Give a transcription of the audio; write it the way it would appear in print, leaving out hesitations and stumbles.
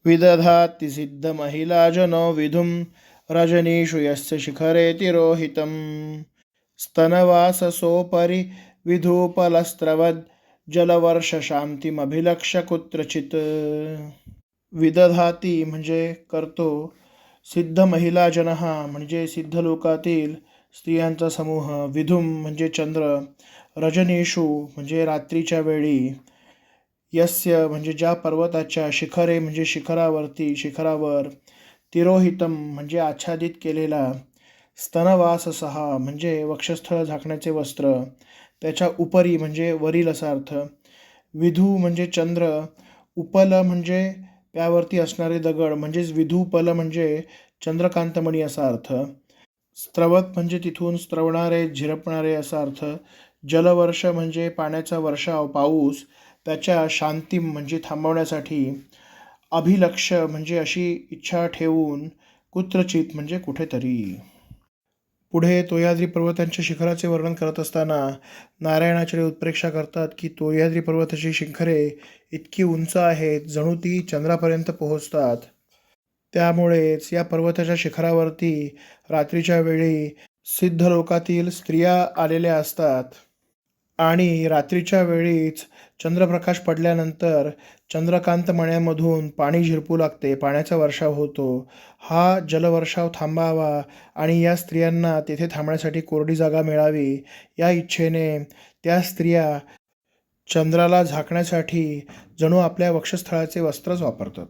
विदधाति सिद्धमहिलाजनो विधुं रजनीषु यस्य शिखरे तिरोहितं स्तनवाससोपरि विधूपलस्त्रवद् जलवर्षशान्तिमभिलक्ष्य कुत्रचित्. विदधाती म्हणजे करतो, सिद्ध महिलाजनः म्हणजे सिद्ध लोकातील स्त्रियांचा समूह, विधुम म्हणजे चंद्र, रजनीषु म्हणजे रात्रीच्या वेळी, यस्य म्हणजे ज्या पर्वताच्या, शिखरे म्हणजे शिखरावरती शिखरावर, तिरोहितम म्हणजे आच्छादित केलेला, स्तनवाससहा म्हणजे वक्षस्थळ झाकण्याचे वस्त्र, त्याच्या उपरी म्हणजे वरील असा अर्थ, विधू म्हणजे चंद्र, उपल म्हणजे त्यावरती असणारे दगड म्हणजेच विधूपल म्हणजे चंद्रकांतमणी असा अर्थ, स्त्रवत म्हणजे तिथून स्त्रवणारे झिरपणारे असा अर्थ, जलवर्ष म्हणजे पाण्याचा वर्षाव पाऊस, त्याच्या शांतीम म्हणजे थांबवण्यासाठी, अभिलक्ष म्हणजे अशी इच्छा ठेवून, कुत्रचित म्हणजे कुठेतरी. पुढे तोयाद्री पर्वतांच्या शिखराचे वर्णन करत असताना नारायणाचार्य उत्प्रेक्षा करतात की तोयाद्री पर्वताची शिखरे इतकी उंच आहेत जणू ती चंद्रापर्यंत पोहोचतात. त्यामुळेच या पर्वताच्या शिखरावरती रात्रीच्या वेळी सिद्ध लोकातील स्त्रिया आलेल्या असतात आणि रात्रीच्या वेळीच चंद्रप्रकाश पडल्यानंतर चंद्रकांत मण्यांमधून पाणी झिरपू लागते, पाण्याचा वर्षाव होतो. हा जलवर्षाव थांबावा आणि या स्त्रियांना तेथे थांबण्यासाठी कोरडी जागा मिळावी या इच्छेने त्या स्त्रिया चंद्राला झाकण्यासाठी जणू आपल्या वक्षस्थळाचे वस्त्रच वापरतात.